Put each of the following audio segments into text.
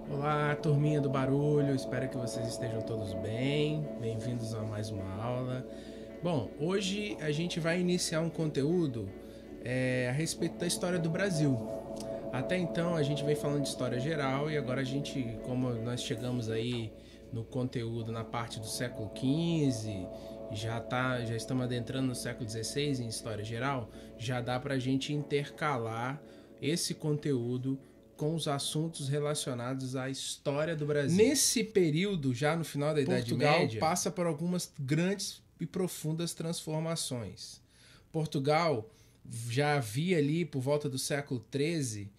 Olá, turminha do barulho, espero que vocês estejam todos bem, bem-vindos a mais uma aula. Bom, hoje a gente vai iniciar um conteúdo a respeito da história do Brasil. Até então a gente vem falando de história geral e agora a gente, como nós chegamos aí no conteúdo na parte do século XV, já estamos adentrando no século XVI em história geral, já dá pra gente intercalar esse conteúdo com os assuntos relacionados à história do Brasil. Nesse período, já no final da Idade Média, Portugal passa por algumas grandes e profundas transformações. Portugal já havia ali, por volta do século XIII,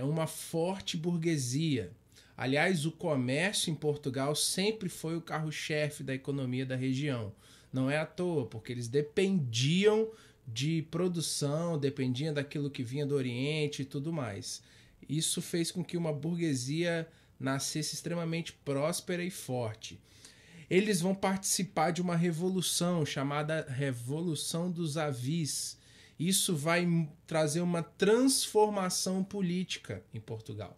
uma forte burguesia. Aliás, o comércio em Portugal sempre foi o carro-chefe da economia da região. Não é à toa, porque eles dependiam de produção, dependiam daquilo que vinha do Oriente e tudo mais. Isso fez com que uma burguesia nascesse extremamente próspera e forte. Eles vão participar de uma revolução chamada Revolução dos Avis. Isso vai trazer uma transformação política em Portugal.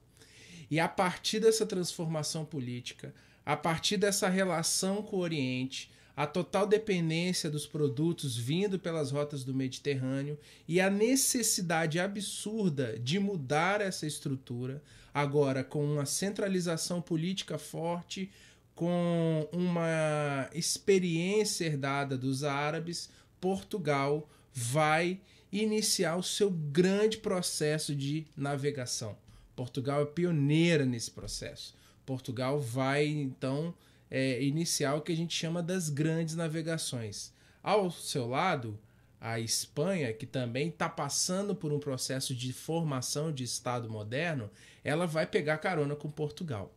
E a partir dessa transformação política, a partir dessa relação com o Oriente, a total dependência dos produtos vindo pelas rotas do Mediterrâneo e a necessidade absurda de mudar essa estrutura, agora com uma centralização política forte, com uma experiência herdada dos árabes, Portugal vai iniciar o seu grande processo de navegação. Portugal é pioneira nesse processo. Portugal vai, então, iniciar o que a gente chama das grandes navegações. Ao seu lado, a Espanha, que também está passando por um processo de formação de Estado moderno, ela vai pegar carona com Portugal.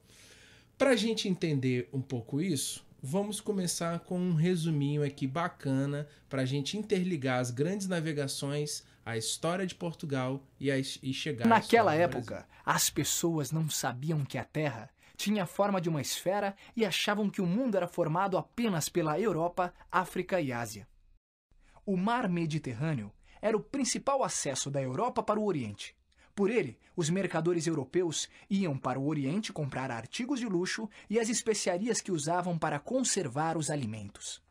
Para a gente entender um pouco isso, vamos começar com um resuminho aqui bacana para a gente interligar as grandes navegações, a história de Portugal e chegar à história do Brasil. Naquela época, as pessoas não sabiam que a Terra tinha a forma de uma esfera e achavam que o mundo era formado apenas pela Europa, África e Ásia. O mar Mediterrâneo era o principal acesso da Europa para o Oriente. Por ele, os mercadores europeus iam para o Oriente comprar artigos de luxo e as especiarias que usavam para conservar os alimentos.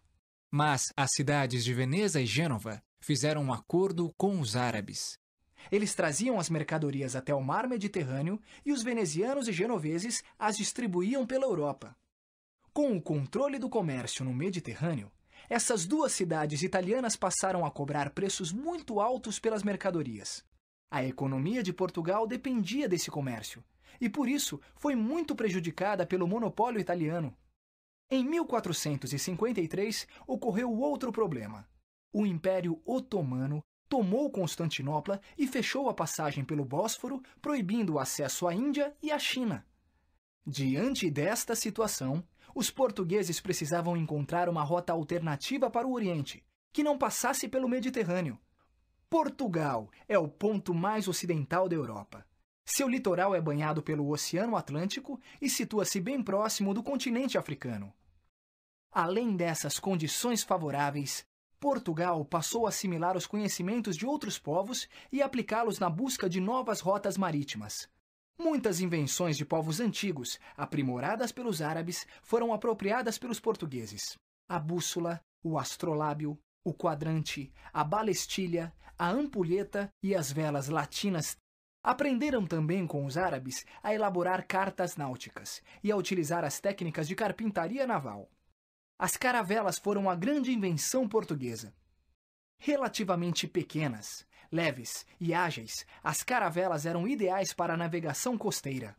Mas as cidades de Veneza e Gênova fizeram um acordo com os árabes. Eles traziam as mercadorias até o mar Mediterrâneo e os venezianos e genoveses as distribuíam pela Europa. Com o controle do comércio no Mediterrâneo, essas duas cidades italianas passaram a cobrar preços muito altos pelas mercadorias. A economia de Portugal dependia desse comércio e, por isso, foi muito prejudicada pelo monopólio italiano. Em 1453, ocorreu outro problema. O Império Otomano tomou Constantinopla e fechou a passagem pelo Bósforo, proibindo o acesso à Índia e à China. Diante desta situação, os portugueses precisavam encontrar uma rota alternativa para o Oriente, que não passasse pelo Mediterrâneo. Portugal é o ponto mais ocidental da Europa. Seu litoral é banhado pelo Oceano Atlântico e situa-se bem próximo do continente africano. Além dessas condições favoráveis, Portugal passou a assimilar os conhecimentos de outros povos e aplicá-los na busca de novas rotas marítimas. Muitas invenções de povos antigos, aprimoradas pelos árabes, foram apropriadas pelos portugueses. A bússola, o astrolábio, o quadrante, a balestilha, a ampulheta e as velas latinas. Aprenderam também com os árabes a elaborar cartas náuticas e a utilizar as técnicas de carpintaria naval. As caravelas foram a grande invenção portuguesa. Relativamente pequenas, leves e ágeis, as caravelas eram ideais para a navegação costeira.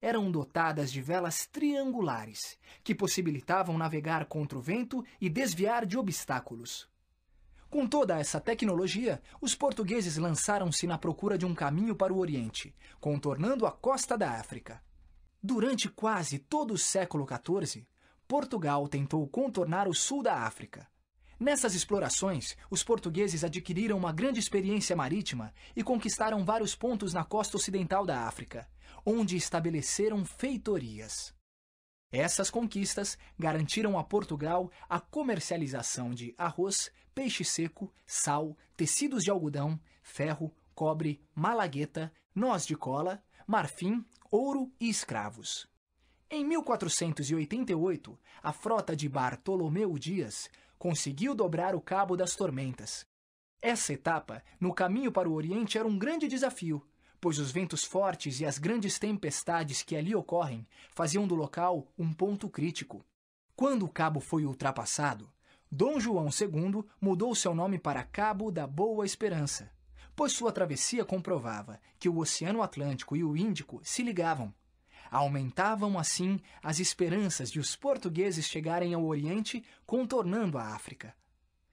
Eram dotadas de velas triangulares, que possibilitavam navegar contra o vento e desviar de obstáculos. Com toda essa tecnologia, os portugueses lançaram-se na procura de um caminho para o Oriente, contornando a costa da África. Durante quase todo o século XIV, Portugal tentou contornar o sul da África. Nessas explorações, os portugueses adquiriram uma grande experiência marítima e conquistaram vários pontos na costa ocidental da África, onde estabeleceram feitorias. Essas conquistas garantiram a Portugal a comercialização de arroz, peixe seco, sal, tecidos de algodão, ferro, cobre, malagueta, noz de cola, marfim, ouro e escravos. Em 1488, a frota de Bartolomeu Dias conseguiu dobrar o Cabo das Tormentas. Essa etapa, no caminho para o Oriente, era um grande desafio, pois os ventos fortes e as grandes tempestades que ali ocorrem faziam do local um ponto crítico. Quando o cabo foi ultrapassado, Dom João II mudou seu nome para Cabo da Boa Esperança, pois sua travessia comprovava que o Oceano Atlântico e o Índico se ligavam. Aumentavam, assim, as esperanças de os portugueses chegarem ao Oriente, contornando a África.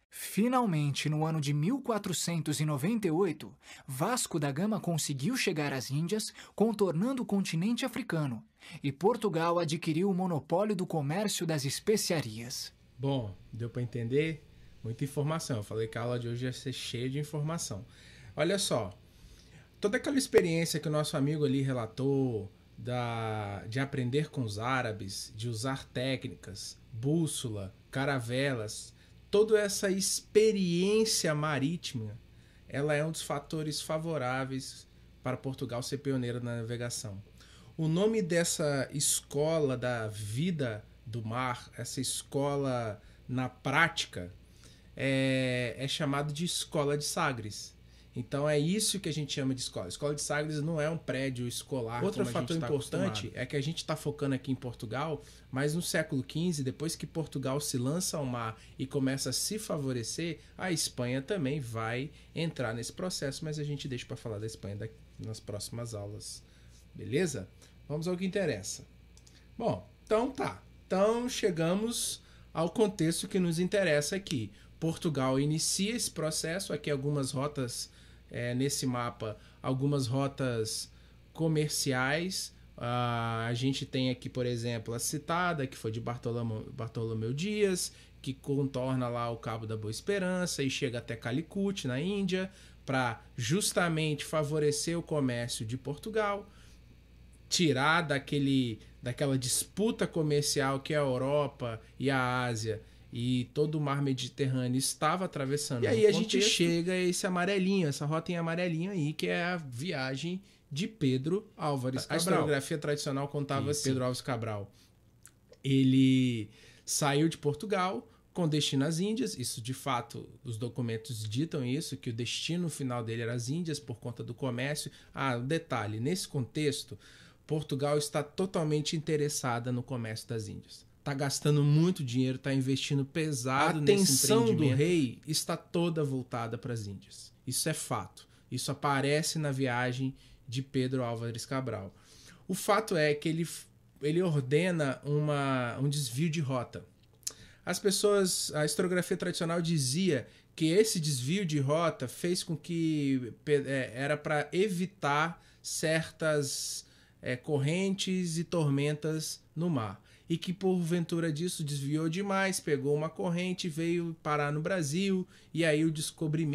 Finalmente, no ano de 1498, Vasco da Gama conseguiu chegar às Índias, contornando o continente africano, e Portugal adquiriu o monopólio do comércio das especiarias. Bom, deu para entender? Muita informação. Eu falei que a aula de hoje ia ser cheia de informação. Olha só, toda aquela experiência que o nosso amigo ali relatou, de aprender com os árabes, de usar técnicas, bússola, caravelas, toda essa experiência marítima, ela é um dos fatores favoráveis para Portugal ser pioneira na navegação. O nome dessa escola da vida do mar, essa escola na prática, é chamado de Escola de Sagres. Então é isso que a gente chama de escola. Escola de Sagres não é um prédio escolar. Outro fator importante é que a gente está focando aqui em Portugal, mas no século XV, depois que Portugal se lança ao mar e começa a se favorecer, a Espanha também vai entrar nesse processo, mas a gente deixa para falar da Espanha nas próximas aulas. Beleza? Vamos ao que interessa. Bom, então tá. Então chegamos ao contexto que nos interessa aqui. Portugal inicia esse processo, aqui algumas rotas nesse mapa, algumas rotas comerciais. A gente tem aqui, por exemplo, a citada, que foi de Bartolomeu Dias, que contorna lá o Cabo da Boa Esperança e chega até Calicut, na Índia, para justamente favorecer o comércio de Portugal, tirar daquela disputa comercial que a Europa e a Ásia e todo o mar Mediterrâneo estava atravessando. E aí a gente chega a esse amarelinho, essa rota em amarelinho aí, que é a viagem de Pedro Álvares Cabral. A historiografia tradicional contava assim: Pedro Álvares Cabral, ele saiu de Portugal com destino às Índias. Isso, de fato, os documentos ditam isso, que o destino final dele era as Índias por conta do comércio. Detalhe, nesse contexto, Portugal está totalmente interessada no comércio das Índias. Está gastando muito dinheiro, está investindo pesado nesse empreendimento. A atenção do rei está toda voltada para as Índias. Isso é fato. Isso aparece na viagem de Pedro Álvares Cabral. O fato é que ele ordena um desvio de rota. A historiografia tradicional dizia que esse desvio de rota fez com que era para evitar certas correntes e tormentas no mar. E que porventura disso desviou demais, pegou uma corrente, veio parar no Brasil, e aí descobriu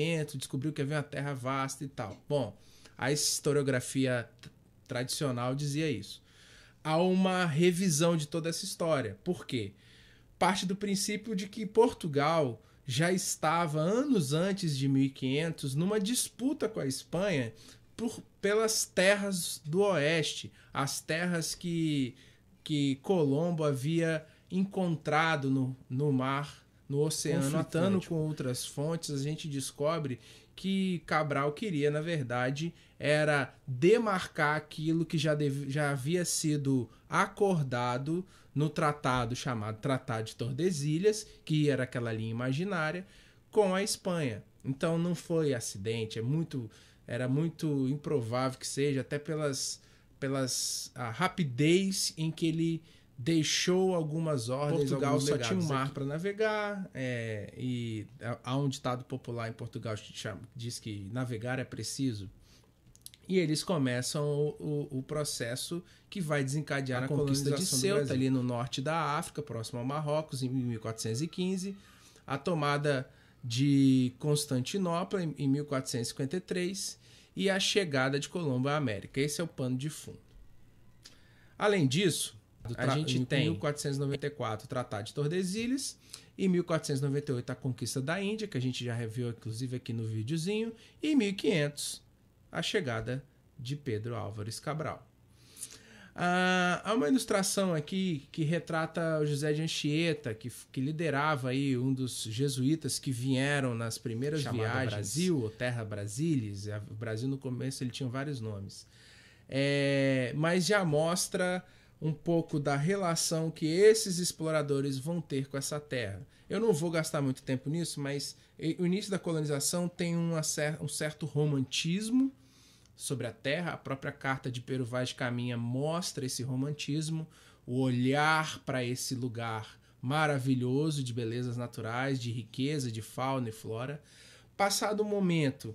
que havia uma terra vasta e tal. Bom, a historiografia tradicional dizia isso. Há uma revisão de toda essa história. Por quê? Parte do princípio de que Portugal já estava, anos antes de 1500, numa disputa com a Espanha pelas terras do oeste, as terras que Colombo havia encontrado no mar, no oceano, conflitando com outras fontes. A gente descobre que Cabral queria, na verdade, era demarcar aquilo que já havia sido acordado no tratado chamado Tratado de Tordesilhas, que era aquela linha imaginária, com a Espanha. Então não foi acidente, era muito improvável que seja, até a rapidez em que ele deixou algumas ordens. Portugal só tinha um mar para navegar, e há um ditado popular em Portugal que diz que navegar é preciso. E eles começam o processo que vai desencadear a conquista de Ceuta, ali no norte da África, próximo ao Marrocos, em 1415, a tomada de Constantinopla em 1453 e a chegada de Colombo à América. Esse é o pano de fundo. Além disso, A gente tem em 1494 o Tratado de Tordesilhas, em 1498 a conquista da Índia, que a gente já reviu inclusive aqui no videozinho, e em 1500 a chegada de Pedro Álvares Cabral. Há uma ilustração aqui que retrata o José de Anchieta, que liderava aí um dos jesuítas que vieram nas primeiras viagens ao Brasil, ou Terra Brasilis. O Brasil no começo ele tinha vários nomes. Mas já mostra um pouco da relação que esses exploradores vão ter com essa terra. Eu não vou gastar muito tempo nisso, mas o início da colonização tem um certo romantismo sobre a terra. A própria carta de Pero Vaz de Caminha mostra esse romantismo, o olhar para esse lugar maravilhoso de belezas naturais, de riqueza, de fauna e flora. Passado o momento,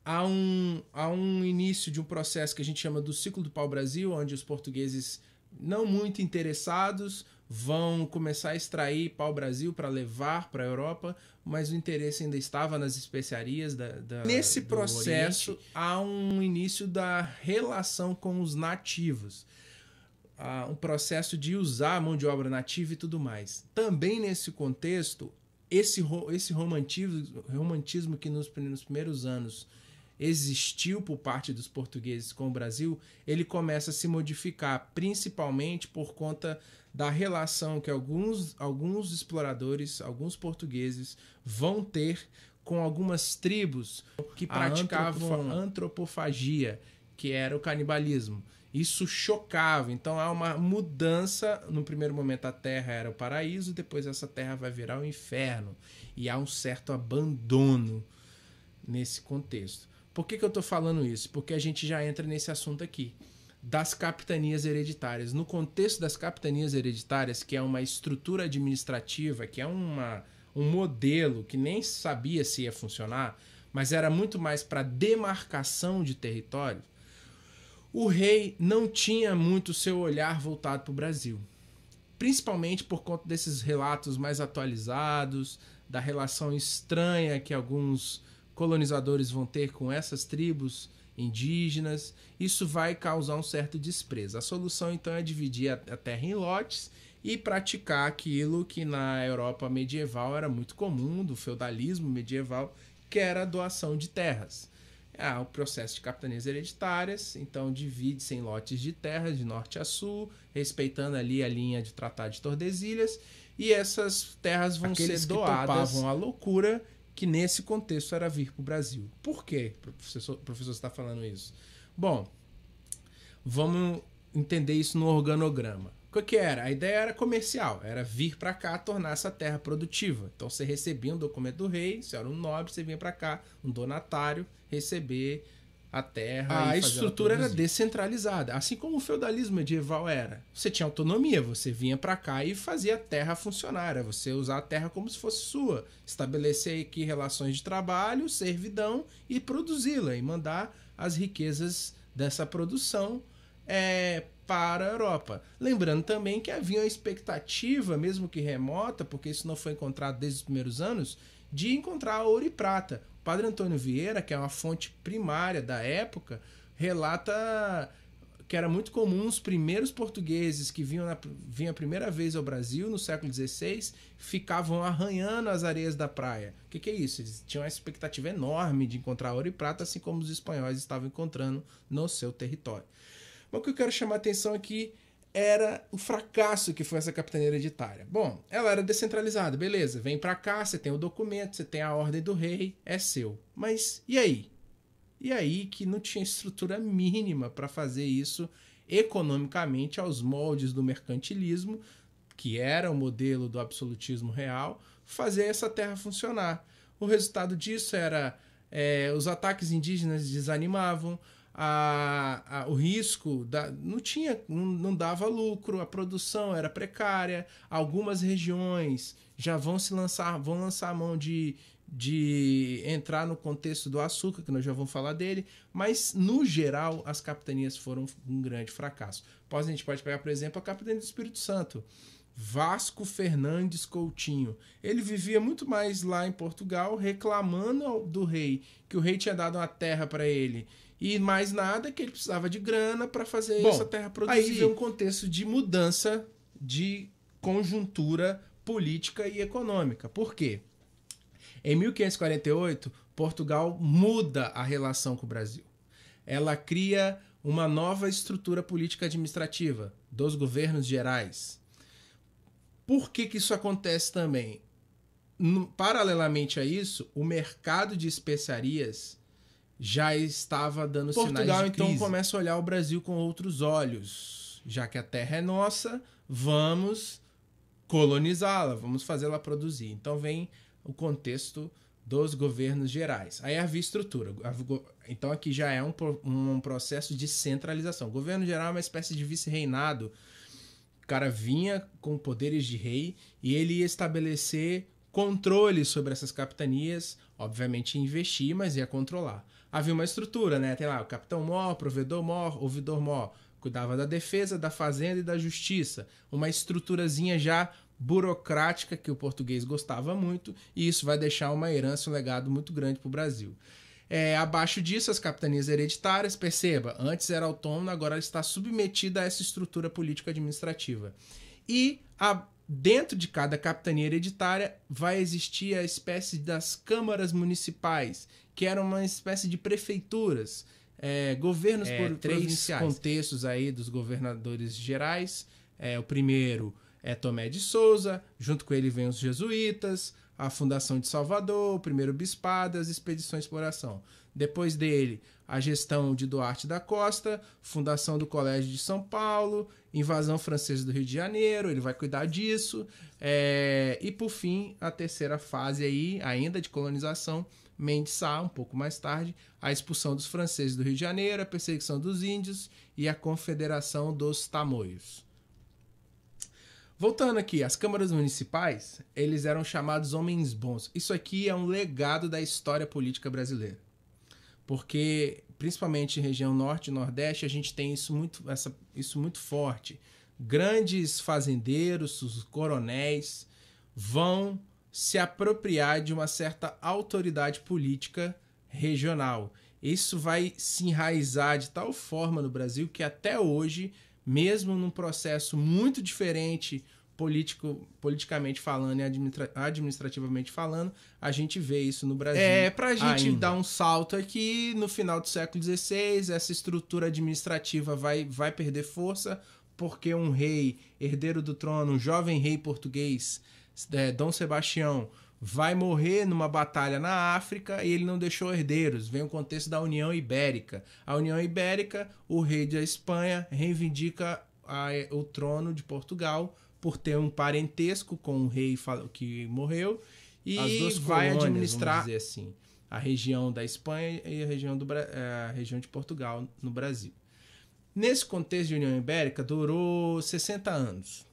há um início de um processo que a gente chama do ciclo do pau-brasil, onde os portugueses, não muito interessados, vão começar a extrair pau-brasil para levar para a Europa, mas o interesse ainda estava nas especiarias Nesse processo, Oriente. Há um início da relação com os nativos. Há um processo de usar a mão de obra nativa e tudo mais. Também nesse contexto, esse romantismo que nos primeiros anos existiu por parte dos portugueses com o Brasil, ele começa a se modificar, principalmente por conta da relação que alguns exploradores, alguns portugueses vão ter com algumas tribos que praticavam antropofagia, que era o canibalismo. Isso chocava, então há uma mudança. No primeiro momento a terra era o paraíso, depois essa terra vai virar o inferno, e há um certo abandono nesse contexto. Por que eu estou falando isso? Porque a gente já entra nesse assunto aqui, das capitanias hereditárias. No contexto das capitanias hereditárias, que é uma estrutura administrativa, que é um modelo que nem sabia se ia funcionar, mas era muito mais para demarcação de território, o rei não tinha muito seu olhar voltado para o Brasil. Principalmente por conta desses relatos mais atualizados, da relação estranha que alguns colonizadores vão ter com essas tribos indígenas. Isso vai causar um certo desprezo. A solução então é dividir a terra em lotes e praticar aquilo que na Europa medieval era muito comum, do feudalismo medieval, que era a doação de terras. Há o processo de capitanias hereditárias, então divide-se em lotes de terras de norte a sul, respeitando ali a linha de Tratado de Tordesilhas, e essas terras vão ser doadas. Que topavam a loucura, que nesse contexto era vir para o Brasil. Por quê, professor, está falando isso? Bom, vamos entender isso no organograma. O que era? A ideia era comercial, era vir para cá, tornar essa terra produtiva. Então você recebia um documento do rei, você era um nobre, você vinha para cá, um donatário, receber a terra. A estrutura era descentralizada, assim como o feudalismo medieval era. Você tinha autonomia, você vinha para cá e fazia a terra funcionar, era você usar a terra como se fosse sua, estabelecer aqui relações de trabalho, servidão e produzi-la, e mandar as riquezas dessa produção para a Europa. Lembrando também que havia uma expectativa, mesmo que remota, porque isso não foi encontrado desde os primeiros anos, de encontrar ouro e prata. O Padre Antônio Vieira, que é uma fonte primária da época, relata que era muito comum os primeiros portugueses que vinham a primeira vez ao Brasil, no século XVI, ficavam arranhando as areias da praia. O que é isso? Eles tinham uma expectativa enorme de encontrar ouro e prata, assim como os espanhóis estavam encontrando no seu território. Mas o que eu quero chamar a atenção aqui era o fracasso que foi essa capitania hereditária. Bom, ela era descentralizada, beleza, vem pra cá, você tem o documento, você tem a ordem do rei, é seu. Mas e aí? E aí que não tinha estrutura mínima para fazer isso economicamente aos moldes do mercantilismo, que era o modelo do absolutismo real, fazer essa terra funcionar. O resultado disso era os ataques indígenas desanimavam, o risco não dava lucro, a produção era precária, algumas regiões já vão lançar a mão de entrar no contexto do açúcar, que nós já vamos falar dele, mas no geral as capitanias foram um grande fracasso. A gente pode pegar, por exemplo, a capitania do Espírito Santo, Vasco Fernandes Coutinho. Ele vivia muito mais lá em Portugal, reclamando do rei, que o rei tinha dado uma terra para ele E mais nada que ele precisava de grana para fazer Bom, essa terra produzir. Aí vem um contexto de mudança de conjuntura política e econômica. Por quê? Em 1548, Portugal muda a relação com o Brasil. Ela cria uma nova estrutura política administrativa dos governos gerais. Por que isso acontece também? Paralelamente a isso, o mercado de especiarias já estava dando sinais de crise. Portugal, então, começa a olhar o Brasil com outros olhos. Já que a terra é nossa, vamos colonizá-la, vamos fazê-la produzir. Então vem o contexto dos governos gerais. Aí havia estrutura. Então aqui já é um processo de centralização. O governo geral é uma espécie de vice-reinado. O cara vinha com poderes de rei e ele ia estabelecer controle sobre essas capitanias, obviamente investir, mas ia controlar. Havia uma estrutura, né? Tem lá o capitão-mor, provedor-mor, ouvidor-mor. Cuidava da defesa, da fazenda e da justiça. Uma estruturazinha já burocrática que o português gostava muito, e isso vai deixar uma herança, um legado muito grande para o Brasil. Abaixo disso, as capitanias hereditárias, perceba, antes era autônoma, agora ela está submetida a essa estrutura político-administrativa. E dentro de cada capitania hereditária vai existir a espécie das câmaras municipais, que eram uma espécie de prefeituras, governos provinciais. Três contextos aí dos governadores gerais. O primeiro é Tomé de Souza, junto com ele vem os jesuítas, a fundação de Salvador, o primeiro bispado, as expedições de exploração. Depois dele, a gestão de Duarte da Costa, fundação do Colégio de São Paulo, invasão francesa do Rio de Janeiro, ele vai cuidar disso. E por fim, a terceira fase aí, ainda de colonização, Mendes Sá, um pouco mais tarde, a expulsão dos franceses do Rio de Janeiro, a perseguição dos índios e a confederação dos tamoios. Voltando aqui, as câmaras municipais, eles eram chamados homens bons. Isso aqui é um legado da história política brasileira. Porque, principalmente em região norte e nordeste, a gente tem isso muito forte. Grandes fazendeiros, os coronéis, vão se apropriar de uma certa autoridade política regional. Isso vai se enraizar de tal forma no Brasil que até hoje, mesmo num processo muito diferente politicamente falando e administrativamente falando, a gente vê isso no Brasil. Pra gente dar um salto aqui, no final do século XVI, essa estrutura administrativa vai perder força, porque um rei, herdeiro do trono, um jovem rei português, Dom Sebastião, vai morrer numa batalha na África e ele não deixou herdeiros. Vem o contexto da União Ibérica. A União Ibérica, o rei da Espanha reivindica o trono de Portugal por ter um parentesco com o rei que morreu e vai administrar, vamos dizer assim, a região da Espanha e a região de Portugal no Brasil. Nesse contexto de União Ibérica, durou 60 anos.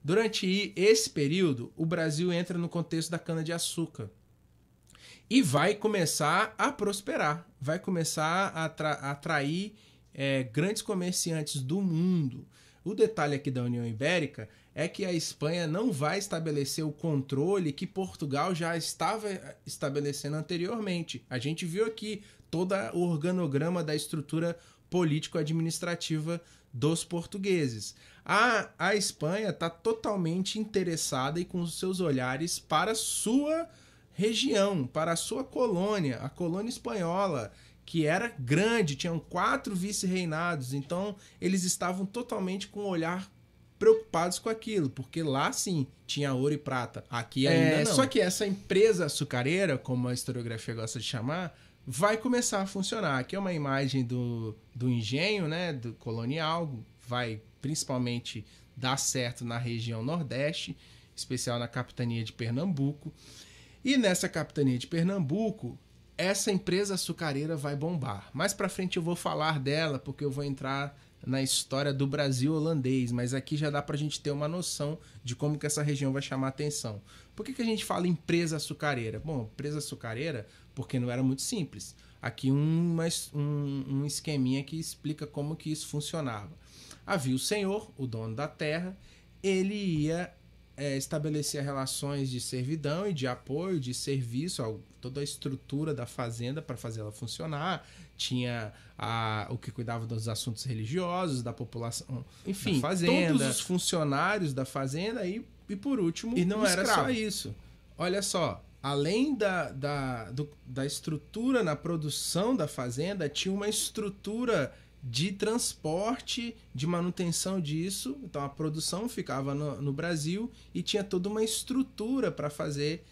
Durante esse período, o Brasil entra no contexto da cana-de-açúcar e vai começar a prosperar, vai começar a atrair grandes comerciantes do mundo. O detalhe aqui da União Ibérica é que a Espanha não vai estabelecer o controle que Portugal já estava estabelecendo anteriormente. A gente viu aqui todo o organograma da estrutura político-administrativa dos portugueses. A Espanha está totalmente interessada e com os seus olhares para a sua região, para a sua colônia, a colônia espanhola, que era grande, tinham 4 vice-reinados, então eles estavam totalmente com o olhar preocupados com aquilo, porque lá sim tinha ouro e prata, aqui ainda não. Só que essa empresa açucareira, como a historiografia gosta de chamar, vai começar a funcionar. Aqui é uma imagem do engenho, né, do colonial, vai principalmente dar certo na região nordeste, especial na capitania de Pernambuco. E nessa capitania de Pernambuco, essa empresa açucareira vai bombar. Mais pra frente eu vou falar dela, porque eu vou entrar na história do Brasil holandês, mas aqui já dá pra gente ter uma noção de como que essa região vai chamar atenção. Por que a gente fala empresa açucareira? Bom, empresa açucareira porque não era muito simples. Aqui um esqueminha que explica como que isso funcionava. Havia o senhor, o dono da terra, ele ia estabelecia relações de servidão e de apoio, de serviço, toda a estrutura da fazenda para fazer ela funcionar. Tinha o que cuidava dos assuntos religiosos, da população, enfim, da fazenda, todos os funcionários da fazenda e por último, e não era só isso. Olha só, além da estrutura na produção da fazenda, tinha uma estrutura de transporte, de manutenção disso. Então a produção ficava no Brasil e tinha toda uma estrutura para fazer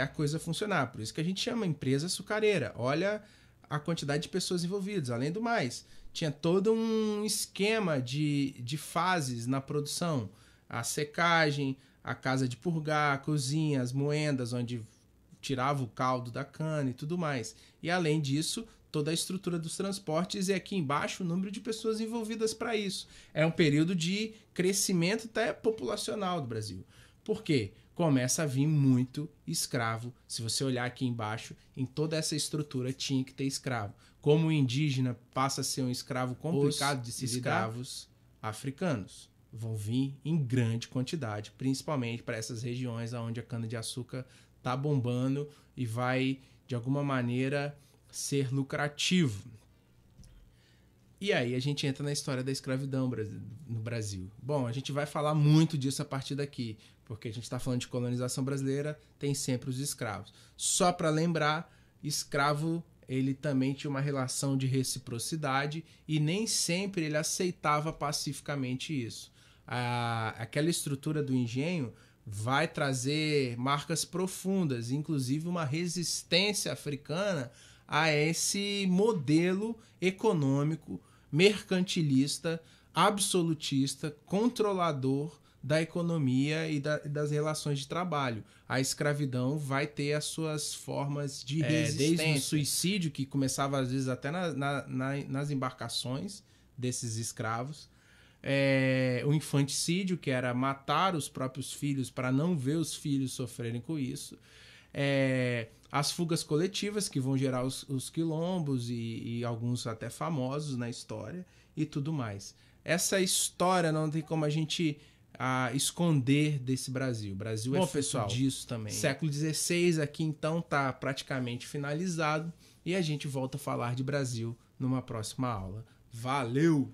a coisa funcionar. Por isso que a gente chama empresa açucareira. Olha a quantidade de pessoas envolvidas. Além do mais, tinha todo um esquema de fases na produção. A secagem, a casa de purgar, a cozinha, as moendas, onde tirava o caldo da cana e tudo mais. E além disso, toda a estrutura dos transportes e aqui embaixo o número de pessoas envolvidas para isso. É um período de crescimento até populacional do Brasil. Por quê? Começa a vir muito escravo. Se você olhar aqui embaixo, em toda essa estrutura tinha que ter escravo. Como o indígena passa a ser um escravo complicado de se lidar, escravos africanos vão vir em grande quantidade, principalmente para essas regiões onde a cana-de-açúcar está bombando e vai, de alguma maneira, ser lucrativo. E aí a gente entra na história da escravidão no Brasil. Bom, a gente vai falar muito disso a partir daqui, porque a gente está falando de colonização brasileira, tem sempre os escravos. Só para lembrar, escravo, ele também tinha uma relação de reciprocidade e nem sempre ele aceitava pacificamente isso. Aquela estrutura do engenho vai trazer marcas profundas, inclusive uma resistência africana a esse modelo econômico, mercantilista, absolutista, controlador da economia e das relações de trabalho. A escravidão vai ter as suas formas de resistência. Desde o suicídio, que começava às vezes até nas embarcações desses escravos, o infanticídio, que era matar os próprios filhos para não ver os filhos sofrerem com isso, as fugas coletivas, que vão gerar os quilombos e alguns até famosos na história e tudo mais. Essa história não tem como a gente esconder desse Brasil. O Brasil é fruto disso também. Século XVI aqui então está praticamente finalizado e a gente volta a falar de Brasil numa próxima aula. Valeu!